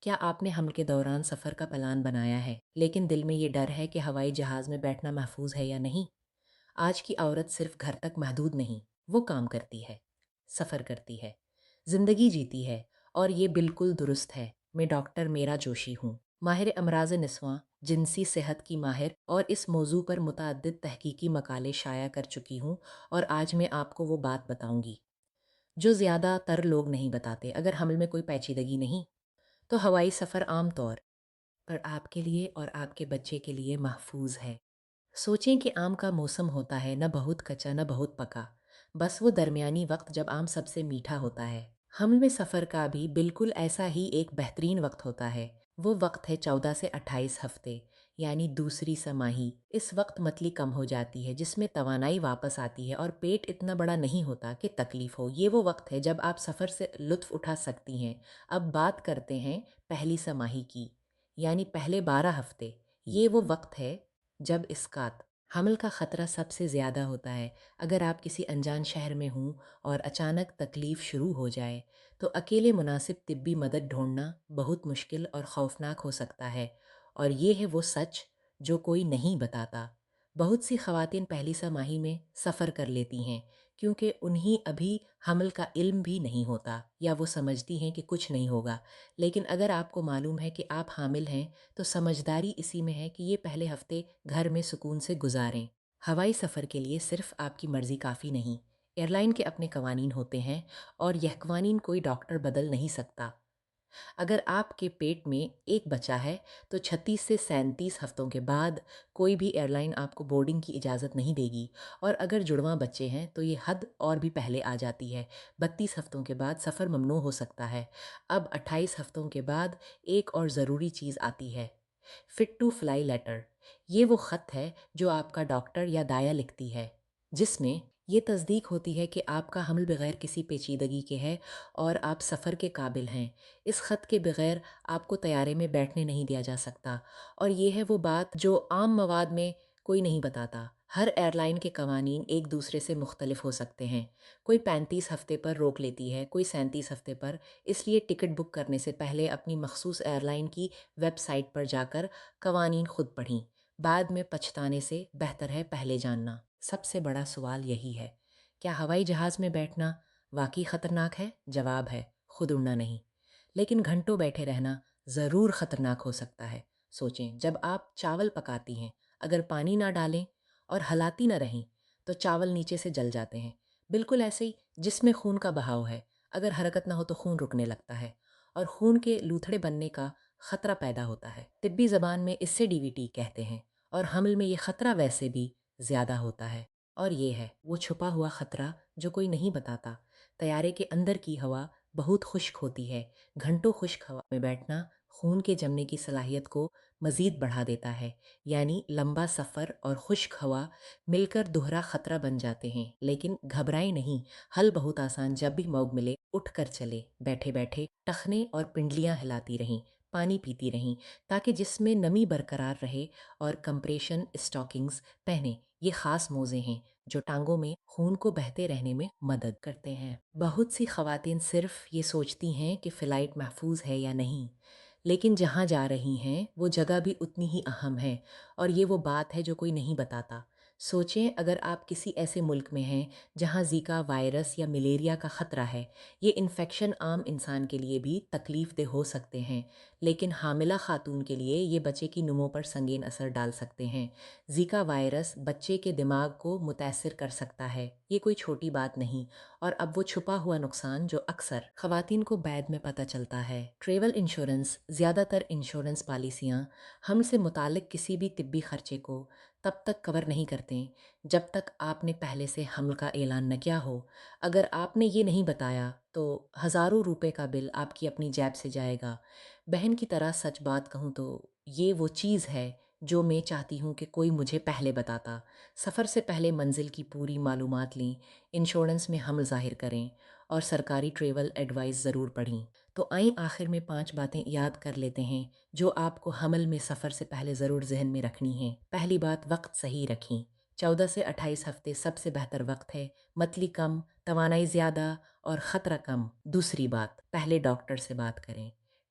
کیا آپ نے حمل کے دوران سفر کا پلان بنایا ہے لیکن دل میں یہ ڈر ہے کہ ہوائی جہاز میں بیٹھنا محفوظ ہے یا نہیں؟ آج کی عورت صرف گھر تک محدود نہیں، وہ کام کرتی ہے، سفر کرتی ہے، زندگی جیتی ہے، اور یہ بالکل درست ہے۔ میں ڈاکٹر میرا جوشی ہوں، ماہر امراض نسواں، جنسی صحت کی ماہر، اور اس موضوع پر متعدد تحقیقی مقالے شائع کر چکی ہوں، اور آج میں آپ کو وہ بات بتاؤں گی جو زیادہ تر لوگ نہیں بتاتے۔ اگر حمل میں کوئی پیچیدگی نہیں تو ہوائی سفر عام طور پر آپ کے لیے اور آپ کے بچے کے لیے محفوظ ہے۔ سوچیں کہ آم کا موسم ہوتا ہے، نہ بہت کچا نہ بہت پکا، بس وہ درمیانی وقت جب آم سب سے میٹھا ہوتا ہے۔ حمل میں سفر کا بھی بالکل ایسا ہی ایک بہترین وقت ہوتا ہے۔ وہ وقت ہے 14 سے 28 ہفتے، یعنی دوسری سماہی۔ اس وقت متلی کم ہو جاتی ہے، جس میں توانائی واپس آتی ہے اور پیٹ اتنا بڑا نہیں ہوتا کہ تکلیف ہو۔ یہ وہ وقت ہے جب آپ سفر سے لطف اٹھا سکتی ہیں۔ اب بات کرتے ہیں پہلی سماہی کی، یعنی پہلے 12 ہفتے۔ یہ وہ وقت ہے جب اسقاط، حمل کا خطرہ سب سے زیادہ ہوتا ہے۔ اگر آپ کسی انجان شہر میں ہوں اور اچانک تکلیف شروع ہو جائے تو اکیلے مناسب طبی مدد ڈھونڈنا بہت مشکل اور خوفناک ہو سکتا ہے، اور یہ ہے وہ سچ جو کوئی نہیں بتاتا۔ بہت سی خواتین پہلی سماہی میں سفر کر لیتی ہیں کیونکہ انہیں ابھی حمل کا علم بھی نہیں ہوتا، یا وہ سمجھتی ہیں کہ کچھ نہیں ہوگا۔ لیکن اگر آپ کو معلوم ہے کہ آپ حامل ہیں تو سمجھداری اسی میں ہے کہ یہ پہلے ہفتے گھر میں سکون سے گزاریں۔ ہوائی سفر کے لیے صرف آپ کی مرضی کافی نہیں، ایئر لائن کے اپنے قوانین ہوتے ہیں، اور یہ قوانین کوئی ڈاکٹر بدل نہیں سکتا۔ اگر آپ کے پیٹ میں ایک بچہ ہے تو 36 سے 37 ہفتوں کے بعد کوئی بھی ایئر لائن آپ کو بورڈنگ کی اجازت نہیں دے گی، اور اگر جڑواں بچے ہیں تو یہ حد اور بھی پہلے آ جاتی ہے۔ 32 ہفتوں کے بعد سفر ممنوع ہو سکتا ہے۔ اب 28 ہفتوں کے بعد ایک اور ضروری چیز آتی ہے، فٹ ٹو فلائی لیٹر۔ یہ وہ خط ہے جو آپ کا ڈاکٹر یا دایا لکھتی ہے، جس میں یہ تصدیق ہوتی ہے کہ آپ کا حمل بغیر کسی پیچیدگی کے ہے اور آپ سفر کے قابل ہیں۔ اس خط کے بغیر آپ کو طیارے میں بیٹھنے نہیں دیا جا سکتا، اور یہ ہے وہ بات جو عام مواد میں کوئی نہیں بتاتا۔ ہر ایئر لائن کے قوانین ایک دوسرے سے مختلف ہو سکتے ہیں۔ کوئی 35 ہفتے پر روک لیتی ہے، کوئی 37 ہفتے پر۔ اس لیے ٹکٹ بک کرنے سے پہلے اپنی مخصوص ایئر لائن کی ویب سائٹ پر جا کر قوانین خود پڑھیں۔ بعد میں پچھتانے سے بہتر ہے پہلے جاننا۔ سب سے بڑا سوال یہی ہے، کیا ہوائی جہاز میں بیٹھنا واقعی خطرناک ہے؟ جواب ہے، خود اڑنا نہیں، لیکن گھنٹوں بیٹھے رہنا ضرور خطرناک ہو سکتا ہے۔ سوچیں، جب آپ چاول پکاتی ہیں، اگر پانی نہ ڈالیں اور ہلاتی نہ رہیں تو چاول نیچے سے جل جاتے ہیں۔ بالکل ایسے ہی جس میں خون کا بہاؤ ہے، اگر حرکت نہ ہو تو خون رکنے لگتا ہے اور خون کے لوتھڑے بننے کا خطرہ پیدا ہوتا ہے۔ طبی زبان میں اس سے DVT کہتے ہیں، اور حمل میں یہ خطرہ ویسے بھی زیادہ ہوتا ہے۔ اور یہ ہے وہ چھپا ہوا خطرہ جو کوئی نہیں بتاتا۔ طیارے کے اندر کی ہوا بہت خشک ہوتی ہے۔ گھنٹوں خشک ہوا میں بیٹھنا خون کے جمنے کی صلاحیت کو مزید بڑھا دیتا ہے، یعنی لمبا سفر اور خشک ہوا مل کر دوہرا خطرہ بن جاتے ہیں۔ لیکن گھبرائیں نہیں، حل بہت آسان۔ جب بھی موقع ملے اٹھ کر چلے، بیٹھے بیٹھے ٹخنے اور پنڈلیاں ہلاتی رہیں، پانی پیتی رہیں تاکہ جسم میں نمی برقرار رہے، اور کمپریشن اسٹاکنگز پہنیں۔ یہ خاص موزے ہیں جو ٹانگوں میں خون کو بہتے رہنے میں مدد کرتے ہیں۔ بہت سی خواتین صرف یہ سوچتی ہیں کہ فلائٹ محفوظ ہے یا نہیں، لیکن جہاں جا رہی ہیں وہ جگہ بھی اتنی ہی اہم ہے، اور یہ وہ بات ہے جو کوئی نہیں بتاتا۔ سوچیں، اگر آپ کسی ایسے ملک میں ہیں جہاں زیکا وائرس یا ملیریا کا خطرہ ہے، یہ انفیکشن عام انسان کے لیے بھی تکلیف دہ ہو سکتے ہیں، لیکن حاملہ خاتون کے لیے یہ بچے کی نمو پر سنگین اثر ڈال سکتے ہیں۔ زیکا وائرس بچے کے دماغ کو متاثر کر سکتا ہے، یہ کوئی چھوٹی بات نہیں۔ اور اب وہ چھپا ہوا نقصان جو اکثر خواتین کو بعد میں پتہ چلتا ہے۔ ٹریول انشورنس، زیادہ تر انشورنس پالیسیاں ہم سے متعلق کسی بھی طبی خرچے کو تب تک کور نہیں کرتے جب تک آپ نے پہلے سے حمل کا اعلان نہ کیا ہو۔ اگر آپ نے یہ نہیں بتایا تو ہزاروں روپے کا بل آپ کی اپنی جیب سے جائے گا۔ بہن کی طرح سچ بات کہوں تو یہ وہ چیز ہے جو میں چاہتی ہوں کہ کوئی مجھے پہلے بتاتا۔ سفر سے پہلے منزل کی پوری معلومات لیں، انشورنس میں حمل ظاہر کریں، اور سرکاری ٹریول ایڈوائز ضرور پڑھیں۔ تو آئیں آخر میں 5 باتیں یاد کر لیتے ہیں جو آپ کو حمل میں سفر سے پہلے ضرور ذہن میں رکھنی ہیں۔ پہلی بات، وقت صحیح رکھیں۔ 14 سے 28 ہفتے سب سے بہتر وقت ہے، متلی کم، توانائی زیادہ، اور خطرہ کم۔ دوسری بات، پہلے ڈاکٹر سے بات کریں۔